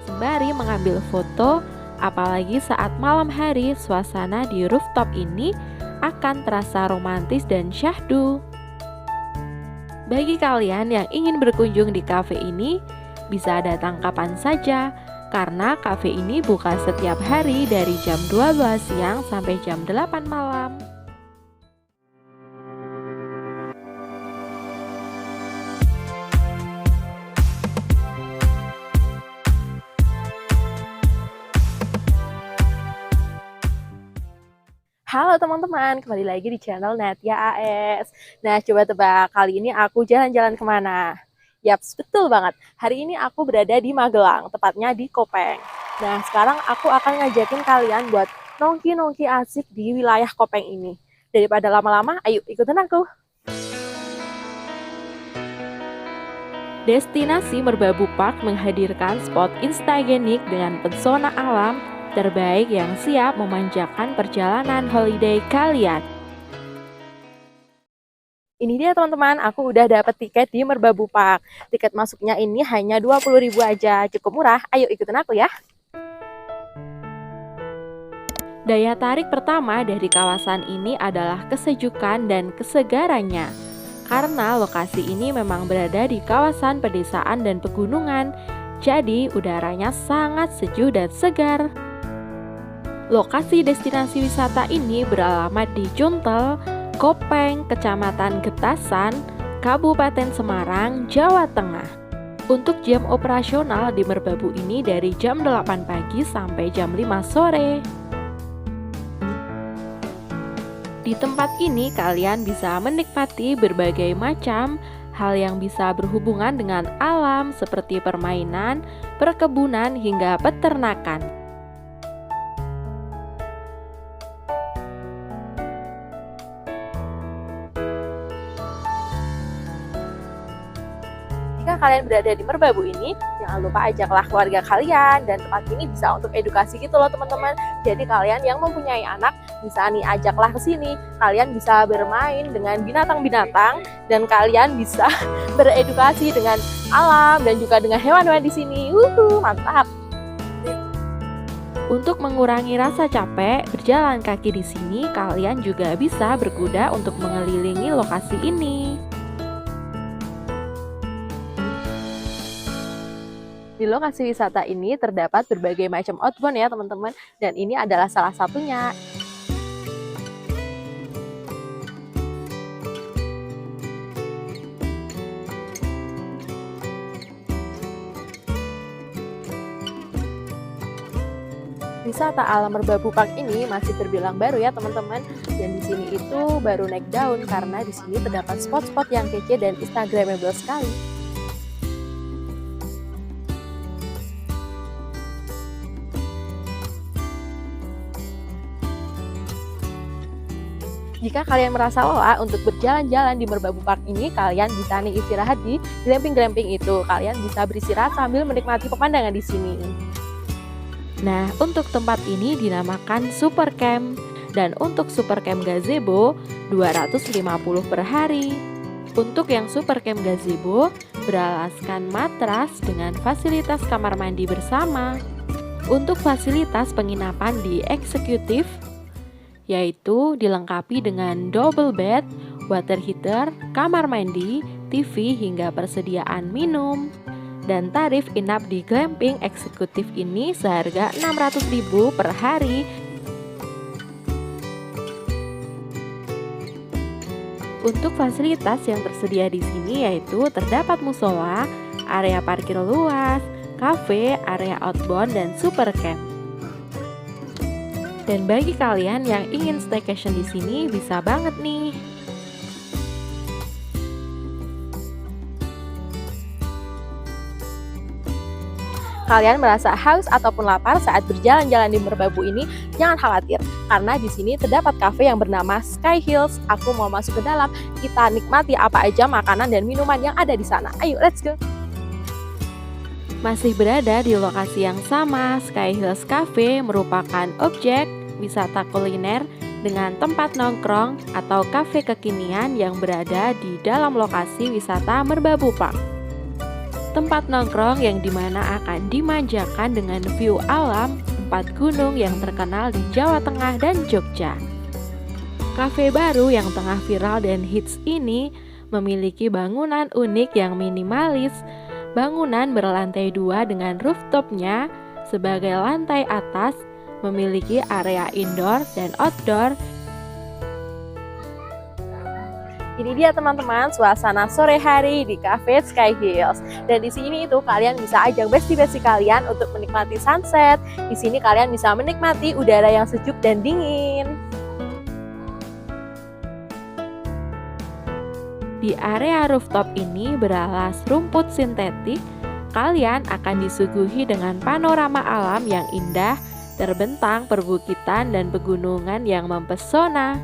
sembari mengambil foto, apalagi saat malam hari suasana di rooftop ini akan terasa romantis dan syahdu. Bagi kalian yang ingin berkunjung di kafe ini, bisa datang kapan saja, karena kafe ini buka setiap hari dari jam 12 siang sampai jam 8 malam. Halo teman-teman, kembali lagi di channel Natia AS. Nah, coba tebak kali ini aku jalan-jalan kemana? Yaps, betul banget. Hari ini aku berada di Magelang, tepatnya di Kopeng. Nah, sekarang aku akan ngajakin kalian buat nongki-nongki asik di wilayah Kopeng ini. Daripada lama-lama, ayo ikutin aku. Destinasi Merbabu Park menghadirkan spot instagenik dengan pesona alam terbaik yang siap memanjakan perjalanan holiday kalian. Ini dia teman-teman, aku udah dapet tiket di Merbabu Park. Tiket masuknya ini hanya 20.000 aja, cukup murah. Ayo ikutin aku ya. Daya tarik pertama dari kawasan ini adalah kesejukan dan kesegarannya. Karena lokasi ini memang berada di kawasan pedesaan dan pegunungan, jadi udaranya sangat sejuk dan segar. Lokasi destinasi wisata ini beralamat di Juntel, Kopeng, Kecamatan Getasan, Kabupaten Semarang, Jawa Tengah. Untuk jam operasional di Merbabu ini dari jam 8 pagi sampai jam 5 sore. Di tempat ini kalian bisa menikmati berbagai macam hal yang bisa berhubungan dengan alam seperti permainan, perkebunan, hingga peternakan. Jika kalian berada di Merbabu ini, jangan lupa ajaklah keluarga kalian, dan tempat ini bisa untuk edukasi gitu loh teman-teman. Jadi kalian yang mempunyai anak bisa nih ajaklah ke sini. Kalian bisa bermain dengan binatang-binatang dan kalian bisa beredukasi dengan alam dan juga dengan hewan-hewan di sini. Mantap. Untuk mengurangi rasa capek, berjalan kaki di sini kalian juga bisa berkuda untuk mengelilingi lokasi ini. Di lokasi wisata ini terdapat berbagai macam outbound ya teman-teman, dan ini adalah salah satunya. Wisata alam Merbabu Park ini masih terbilang baru ya teman-teman, dan di sini itu baru naik daun karena di sini terdapat spot-spot yang kece dan instagramable sekali. Jika kalian merasa lelah untuk berjalan-jalan di Merbabu Park ini, kalian bisa nih istirahat di glamping-glamping itu. Kalian bisa beristirahat sambil menikmati pemandangan di sini. Nah, untuk tempat ini dinamakan Super Camp. Dan untuk Super Camp Gazebo, 250 per hari. Untuk yang Super Camp Gazebo, beralaskan matras dengan fasilitas kamar mandi bersama. Untuk fasilitas penginapan di eksekutif, yaitu dilengkapi dengan double bed, water heater, kamar mandi, TV, hingga persediaan minum. Dan tarif inap di glamping eksekutif ini seharga 600.000 per hari. Untuk fasilitas yang tersedia di sini yaitu terdapat musola, area parkir luas, kafe, area outbound, dan super camp. Dan bagi kalian yang ingin staycation di sini bisa banget nih. Kalian merasa haus ataupun lapar saat berjalan-jalan di Merbabu ini, jangan khawatir, karena di sini terdapat kafe yang bernama Sky Hills. Aku mau masuk ke dalam, kita nikmati apa aja makanan dan minuman yang ada di sana. Ayo, let's go! Masih berada di lokasi yang sama, Sky Hills Cafe merupakan objek wisata kuliner dengan tempat nongkrong atau kafe kekinian yang berada di dalam lokasi wisata Merbabu Park. tempat nongkrong yang dimana akan dimanjakan dengan view alam tempat gunung yang terkenal di Jawa Tengah dan Jogja. Kafe baru yang tengah viral dan hits ini memiliki bangunan unik yang minimalis. Bangunan berlantai 2 dengan rooftopnya sebagai lantai atas, memiliki area indoor dan outdoor. Ini dia teman-teman suasana sore hari di Cafe Sky Hills. Dan di sini itu kalian bisa ajak bestie-bestie kalian untuk menikmati sunset. Di sini kalian bisa menikmati udara yang sejuk dan dingin. Di area rooftop ini beralas rumput sintetik. Kalian akan disuguhi dengan panorama alam yang indah, terbentang perbukitan dan pegunungan yang mempesona.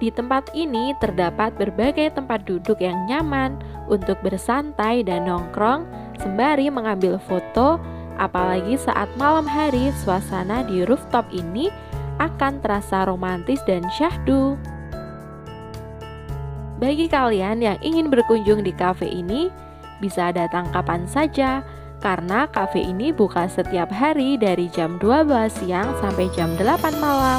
Di tempat ini terdapat berbagai tempat duduk yang nyaman untuk bersantai dan nongkrong sembari mengambil foto, apalagi saat malam hari suasana di rooftop ini akan terasa romantis dan syahdu. Bagi kalian yang ingin berkunjung di kafe ini, bisa datang kapan saja karena kafe ini buka setiap hari dari jam 12 siang sampai jam 8 malam.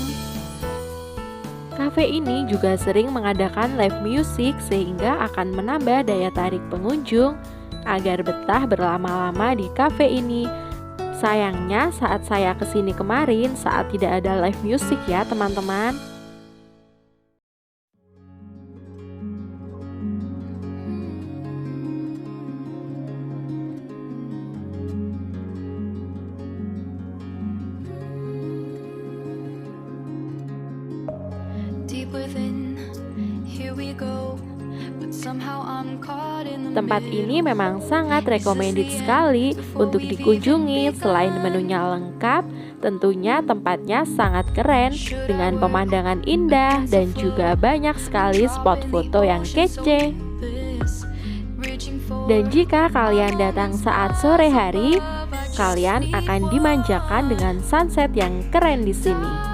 Kafe ini juga sering mengadakan live music sehingga akan menambah daya tarik pengunjung agar betah berlama-lama di kafe ini. Sayangnya saat saya kesini kemarin saat tidak ada live music ya teman-teman. Tempat ini memang sangat recommended sekali untuk dikunjungi. Selain menunya lengkap, tentunya tempatnya sangat keren dengan pemandangan indah dan juga banyak sekali spot foto yang kece. Dan jika kalian datang saat sore hari, kalian akan dimanjakan dengan sunset yang keren di sini.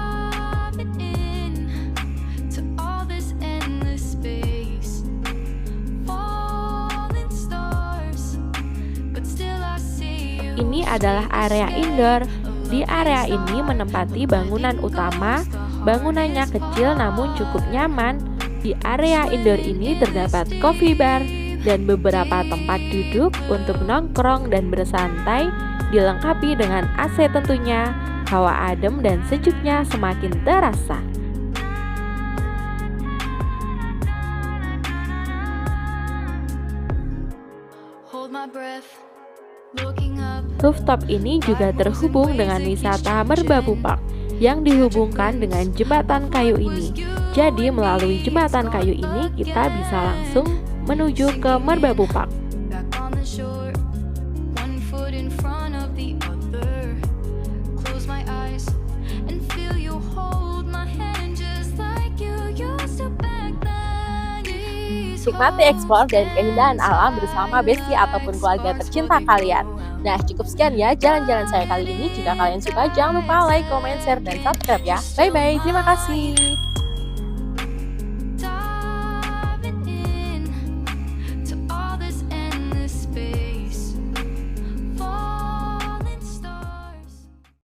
Ini adalah area indoor. Di area ini menempati bangunan utama. Bangunannya kecil namun cukup nyaman. Di area indoor ini terdapat coffee bar dan beberapa tempat duduk untuk nongkrong dan bersantai, dilengkapi dengan AC tentunya. Hawa adem dan sejuknya semakin terasa. Hold my breath. Rooftop ini juga terhubung dengan wisata Merbabu Park yang dihubungkan dengan jembatan kayu ini. Jadi melalui jembatan kayu ini kita bisa langsung menuju ke Merbabu Park. Nikmati eksplor dan keindahan alam bersama bestie ataupun keluarga tercinta kalian. Nah, cukup sekian ya jalan-jalan saya kali ini. Jika kalian suka, jangan lupa like, comment, share, dan subscribe ya. Bye-bye, terima kasih.